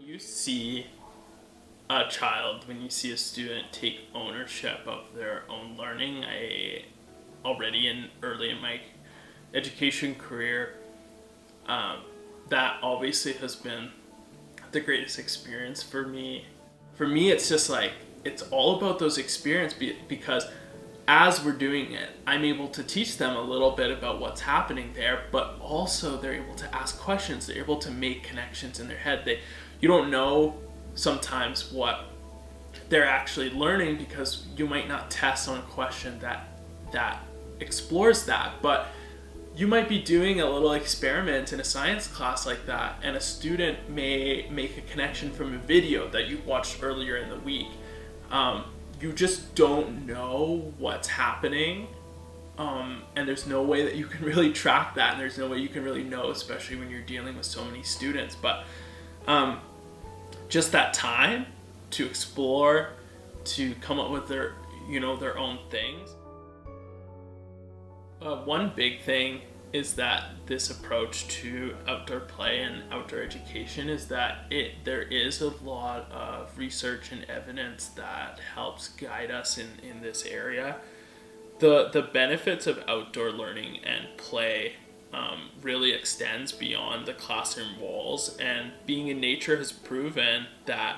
you see a child, when you see a student take ownership of their own learning, early in my education career, that obviously has been the greatest experience for me. For me, it's just like, it's all about those experiences because as we're doing it, I'm able to teach them a little bit about what's happening there, but also they're able to ask questions. They're able to make connections in their head. You don't know sometimes what they're actually learning because you might not test on a question that explores that, but you might be doing a little experiment in a science class like that, and a student may make a connection from a video that you watched earlier in the week. You just don't know what's happening, and there's no way that you can really track that, and there's no way you can really know, especially when you're dealing with so many students. But just that time to explore, to come up with their own things. One big thing is that this approach to outdoor play and outdoor education is that there is a lot of research and evidence that helps guide us in this area. The benefits of outdoor learning and play really extends beyond the classroom walls, and being in nature has proven that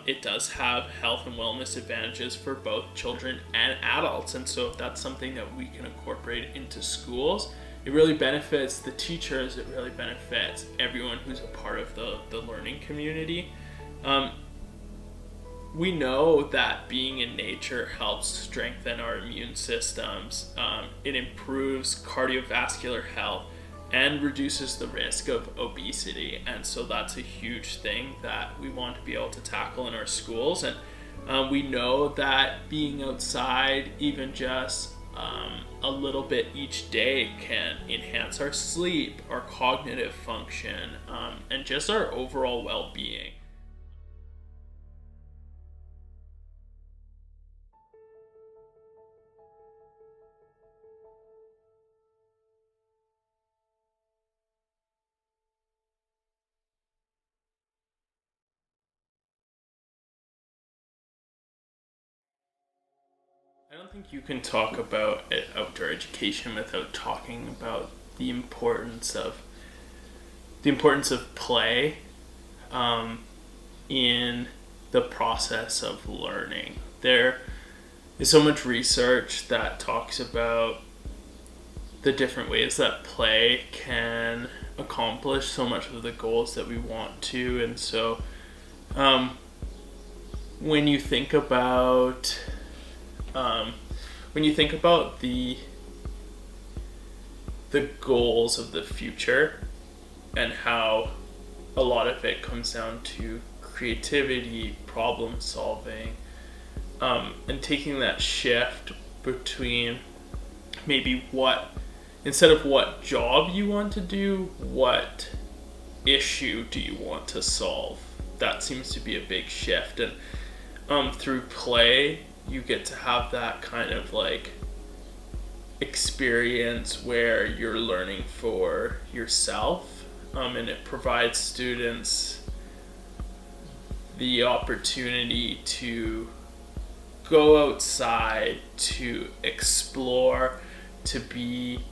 it does have health and wellness advantages for both children and adults. And so if that's something that we can incorporate into schools, it really benefits the teachers, it really benefits everyone who's a part of the learning community. We know that being in nature helps strengthen our immune systems. It improves cardiovascular health and reduces the risk of obesity. And so that's a huge thing that we want to be able to tackle in our schools. And we know that being outside, even just a little bit each day, can enhance our sleep, our cognitive function, and just our overall well-being. I don't think you can talk about outdoor education without talking about the importance of play in the process of learning. There is so much research that talks about the different ways that play can accomplish so much of the goals that we want to. And so when you think about the goals of the future, and how a lot of it comes down to creativity, problem solving, and taking that shift between maybe instead of what job you want to do, what issue do you want to solve? That seems to be a big shift. And through play, you get to have that kind of like experience where you're learning for yourself, and it provides students the opportunity to go outside, to explore, to be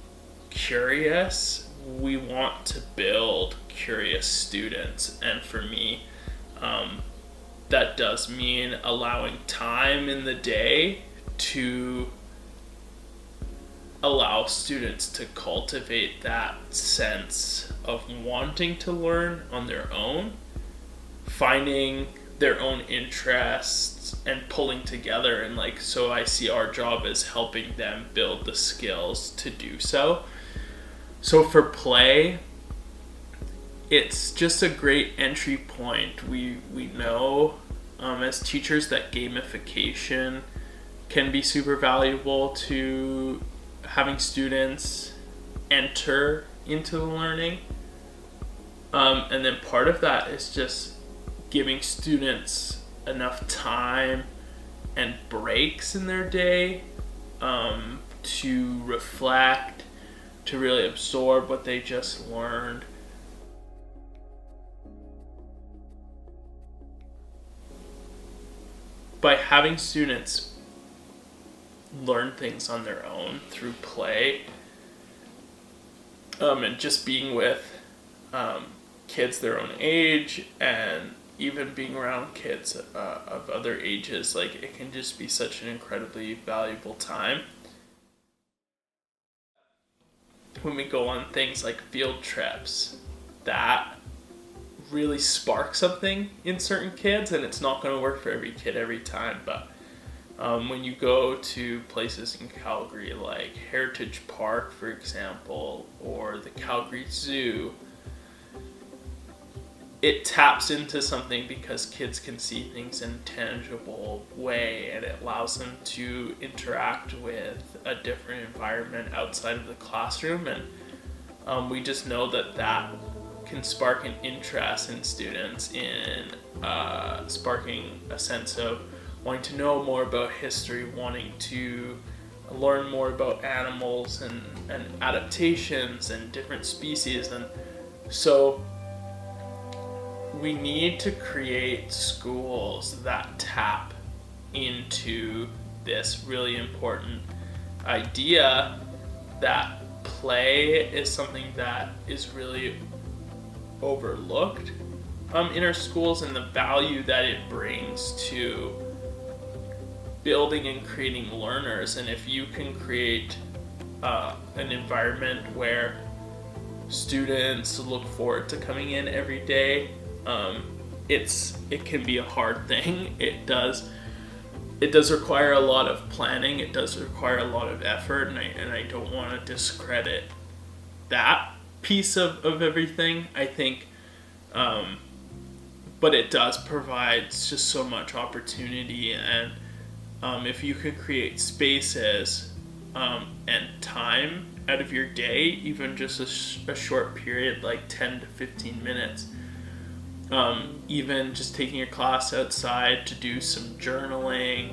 curious. We want to build curious students, and for me, that does mean allowing time in the day to allow students to cultivate that sense of wanting to learn on their own, finding their own interests and pulling together. And so I see our job as helping them build the skills to do so. So for play, it's just a great entry point. We know as teachers that gamification can be super valuable to having students enter into the learning. And then part of that is just giving students enough time and breaks in their day to reflect, to really absorb what they just learned. by having students learn things on their own through play, and just being with kids their own age, and even being around kids of other ages, like, it can just be such an incredibly valuable time. When we go on things like field trips, that really sparks something in certain kids, and it's not going to work for every kid every time, but when you go to places in Calgary like Heritage Park, for example, or the Calgary Zoo, it taps into something because kids can see things in a tangible way, and it allows them to interact with a different environment outside of the classroom. And we just know that can spark an interest in students in sparking a sense of wanting to know more about history, wanting to learn more about animals and adaptations and different species. And so we need to create schools that tap into this really important idea that play is something that is really overlooked in our schools, and the value that it brings to building and creating learners. And if you can create an environment where students look forward to coming in every day, it can be a hard thing. It does require a lot of planning. It does require a lot of effort, and I don't want to discredit that piece of everything, I think, but it does provide just so much opportunity. And if you can create spaces and time out of your day, even just a short period like 10 to 15 minutes, even just taking your class outside to do some journaling,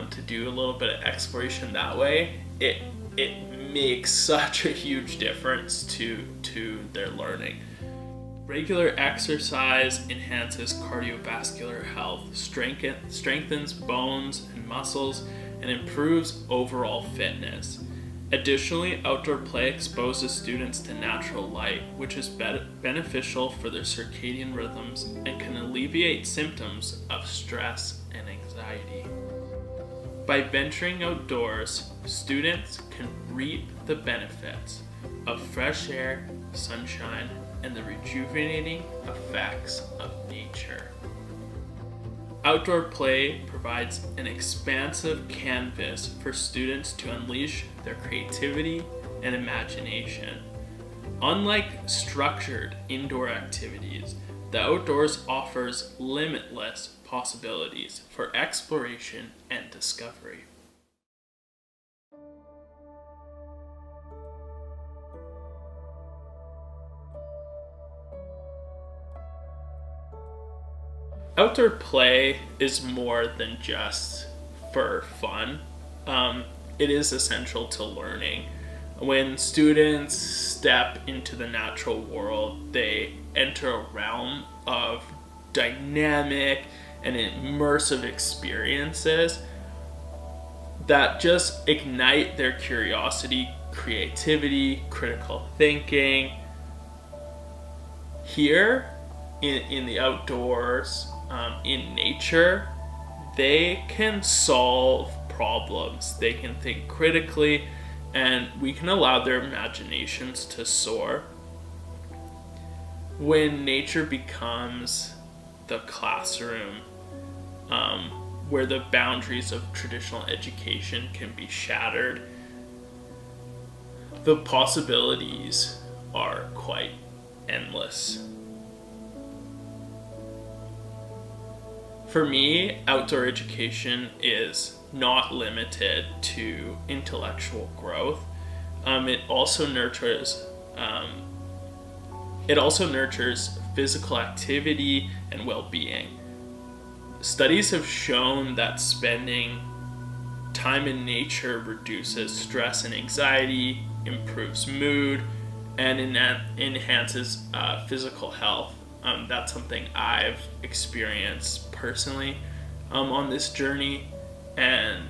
to do a little bit of exploration that way, it makes such a huge difference to their learning. Regular exercise enhances cardiovascular health, strengthens bones and muscles, and improves overall fitness. Additionally, outdoor play exposes students to natural light, which is beneficial for their circadian rhythms and can alleviate symptoms of stress and anxiety. By venturing outdoors, students can reap the benefits of fresh air, sunshine, and the rejuvenating effects of nature. Outdoor play provides an expansive canvas for students to unleash their creativity and imagination. Unlike structured indoor activities, the outdoors offers limitless possibilities for exploration and discovery. Outdoor play is more than just for fun. It is essential to learning. When students step into the natural world, they enter a realm of dynamic and immersive experiences that just ignite their curiosity, creativity, critical thinking. Here, in the outdoors, in nature, they can solve problems, they can think critically, and we can allow their imaginations to soar. When nature becomes the classroom, where the boundaries of traditional education can be shattered, the possibilities are quite endless. For me, outdoor education is not limited to intellectual growth. It also nurtures physical activity and well-being. Studies have shown that spending time in nature reduces stress and anxiety, improves mood, and enhances physical health. That's something I've experienced personally. on this journey, and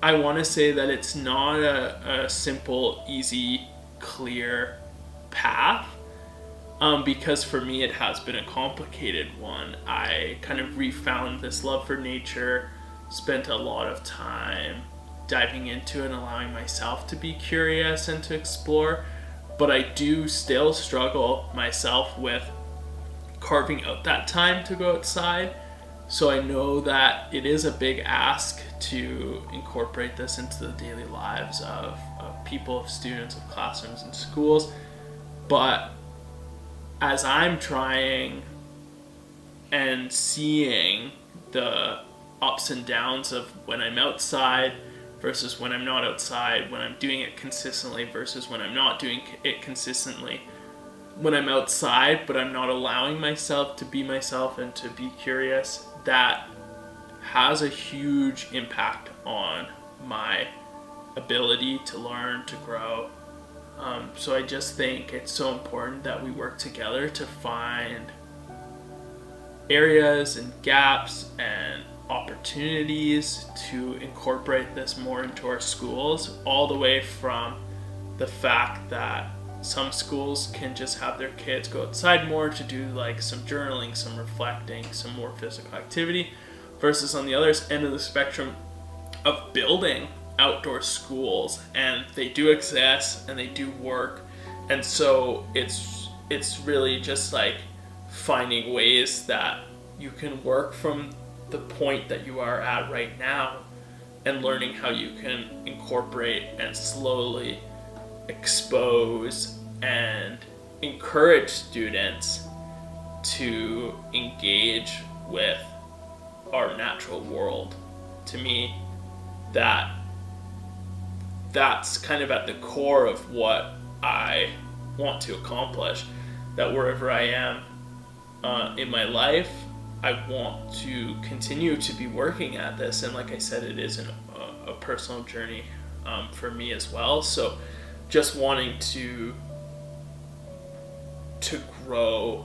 I want to say that it's not a simple, easy, clear path, because for me it has been a complicated one. I kind of refound this love for nature, spent a lot of time diving into and allowing myself to be curious and to explore, but I do still struggle myself with carving out that time to go outside. So I know that it is a big ask to incorporate this into the daily lives of people, of students, of classrooms and schools. But as I'm trying and seeing the ups and downs of when I'm outside versus when I'm not outside, when I'm doing it consistently versus when I'm not doing it consistently, when I'm outside but I'm not allowing myself to be myself and to be curious, that has a huge impact on my ability to learn, to grow. So I just think it's so important that we work together to find areas and gaps and opportunities to incorporate this more into our schools, all the way from the fact that some schools can just have their kids go outside more to do like some journaling, some reflecting, some more physical activity, versus on the other end of the spectrum of building outdoor schools, and they do exist and they do work. And so it's really just like finding ways that you can work from the point that you are at right now and learning how you can incorporate and slowly expose and encourage students to engage with our natural world. To me, that's kind of at the core of what I want to accomplish, that wherever I am in my life, I want to continue to be working at this. And like I said, it is a personal journey for me as well. So just wanting to grow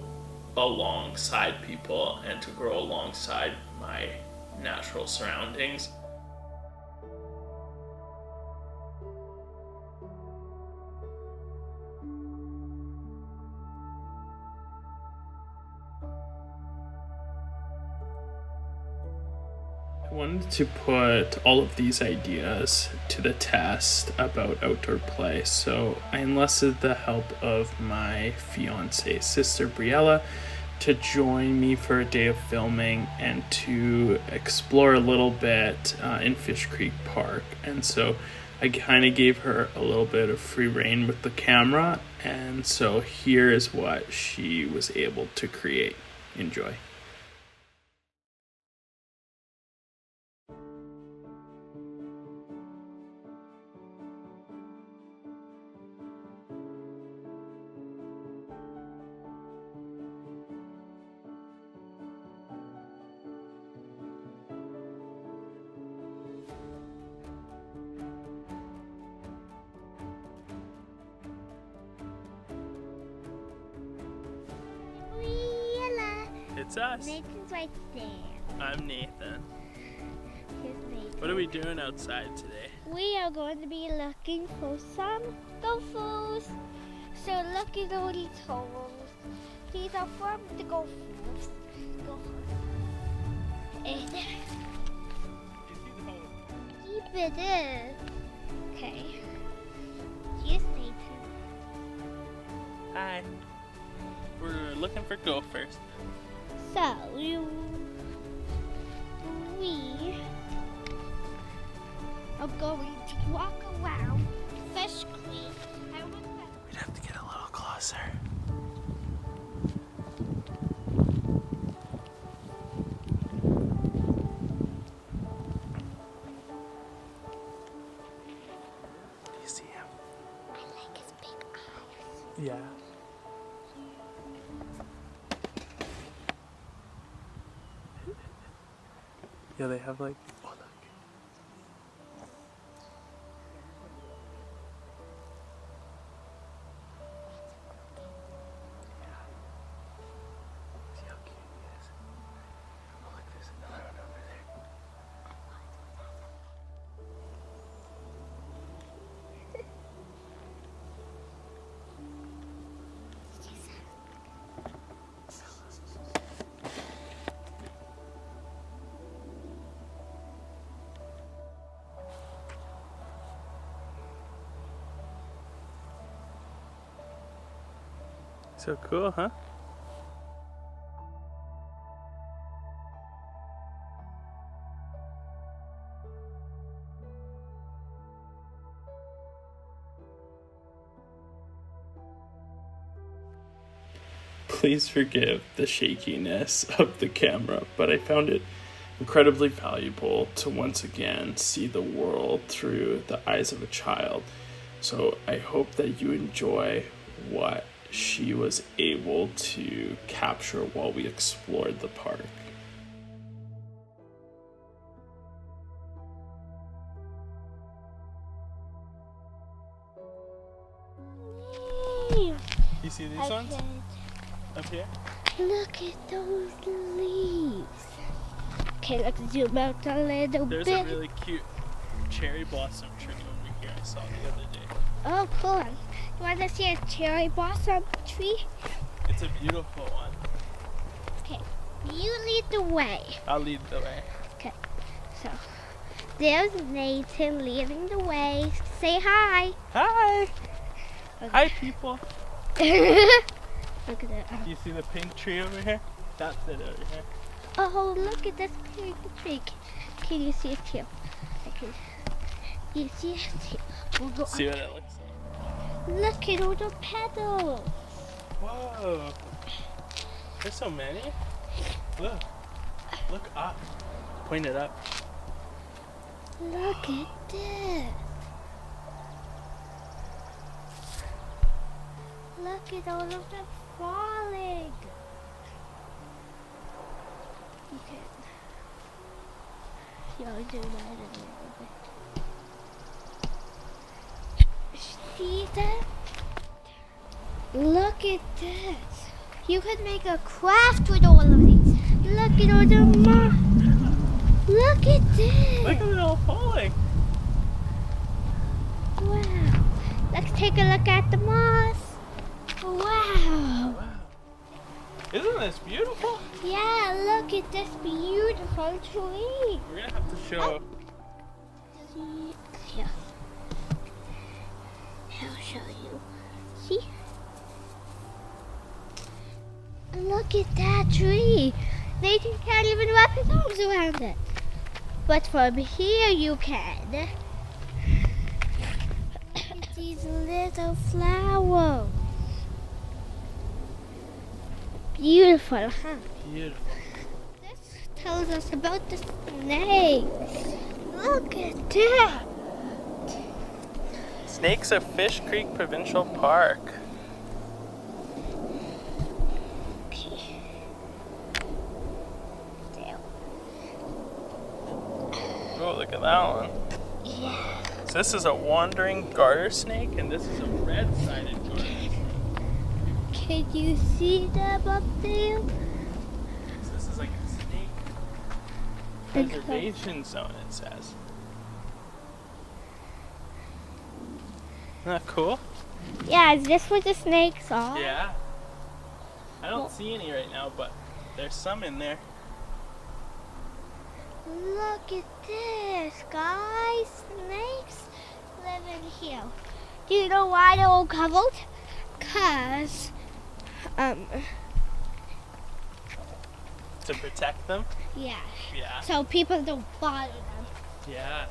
alongside people and to grow alongside my natural surroundings. I wanted to put all of these ideas to the test about outdoor play, so I enlisted the help of my fiance's sister Briella to join me for a day of filming and to explore a little bit in Fish Creek Park. And so I kind of gave her a little bit of free rein with the camera, and so here is what she was able to create. Enjoy. It's us. Nathan's right there. I'm Nathan. Here's Nathan. What are we doing outside today? We are going to be looking for some gophers. So look at all these holes. These are from the gophers. And deep it is. Okay. Here's Nathan. Hi. We're looking for gophers. So we are going to walk around Fish Creek. We'd have to get a little closer. Do you see him? I like his big eyes. Yeah. Yeah, they have like, oh look. Yeah. See how cute he is. So cool, huh? Please forgive the shakiness of the camera, but I found it incredibly valuable to once again see the world through the eyes of a child. So I hope that you enjoy what she was able to capture while we explored the park. You see these ones? Up here? Look at those leaves. Okay, let's zoom out a little bit. There's a really cute cherry blossom tree over here I saw the other day. Oh, cool. You want to see a cherry blossom tree? It's a beautiful one. Okay, you lead the way. I'll lead the way. Okay, so there's Nathan leading the way. Say hi. Hi! Okay. Hi, people. Look at that. Do you see the pink tree over here? That's it over here. Oh, look at this pink tree. Can you see it too? You see it too? We'll go See up. what it looks like. Look at all the petals. Whoa! There's so many. Look. Look up. Point it up. Look at this. Look at all of them falling. Okay. I'll do that a little bit. See that? Look at this. You could make a craft with all of these. Look at all the moss. Look at this. Look at it all falling. Wow. Let's take a look at the moss. Wow. Wow. Isn't this beautiful? Yeah, look at this beautiful tree. We're gonna have to show. See? Here. I'll show you. See? Look at that tree. Nathan can't even wrap his arms around it. But from here you can. Look at these little flowers. Beautiful, huh? Beautiful. This tells us about the snakes. Look at that. Snakes of Fish Creek Provincial Park. Okay. There. Oh, look at that one. Yeah. So this is a wandering garter snake, and this is a red-sided garter snake. Can you see them up there? So this is like a snake preservation zone, it says. Isn't that cool? Yeah, is this where the snakes are? Yeah. I don't see any right now, but there's some in there. Look at this, guys. Snakes live in here. Do you know why they're all covered? Because, To protect them? yeah. Yeah. So people don't bother them. Yeah.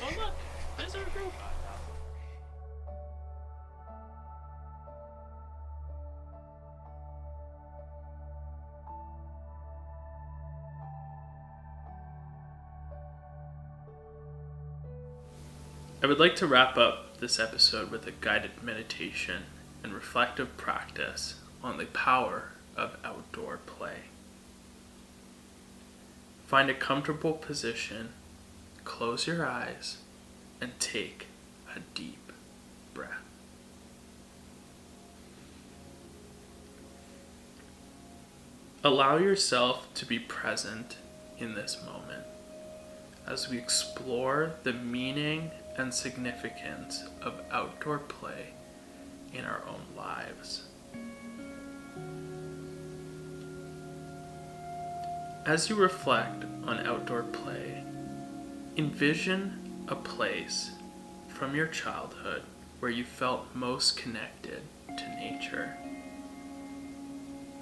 Oh look, there's our group. I would like to wrap up this episode with a guided meditation and reflective practice on the power of outdoor play. Find a comfortable position, close your eyes, and take a deep breath. Allow yourself to be present in this moment as we explore the meaning and significance of outdoor play in our own lives. As you reflect on outdoor play, envision a place from your childhood where you felt most connected to nature.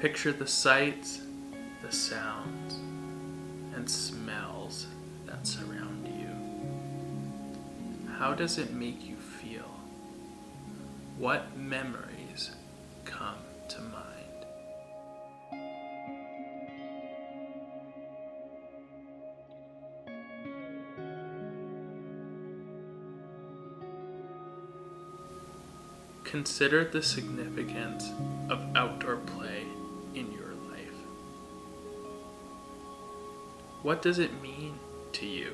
Picture the sights, the sounds, and smells that surround you. How does it make you feel? What memories come to mind? Consider the significance of outdoor play in your life. What does it mean to you?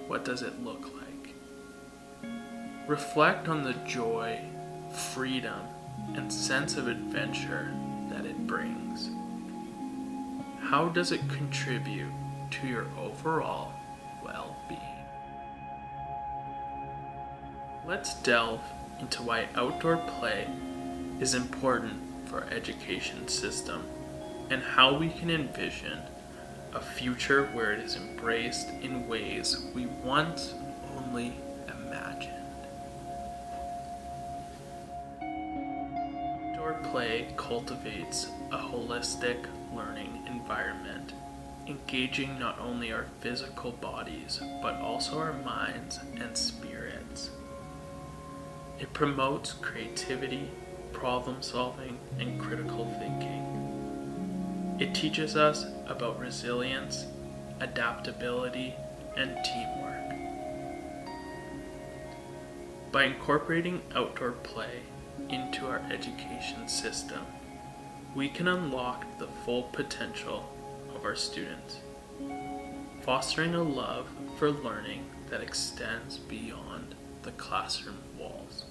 What does it look like? Reflect on the joy, freedom, and sense of adventure that it brings. How does it contribute to your overall well-being? Let's delve into why outdoor play is important for our education system and how we can envision a future where it is embraced in ways we once only imagined. Outdoor play cultivates a holistic learning environment, engaging not only our physical bodies but also our minds and spirits. It promotes creativity, problem solving, and critical thinking. It teaches us about resilience, adaptability, and teamwork. By incorporating outdoor play into our education system, we can unlock the full potential of our students, fostering a love for learning that extends beyond the classroom walls.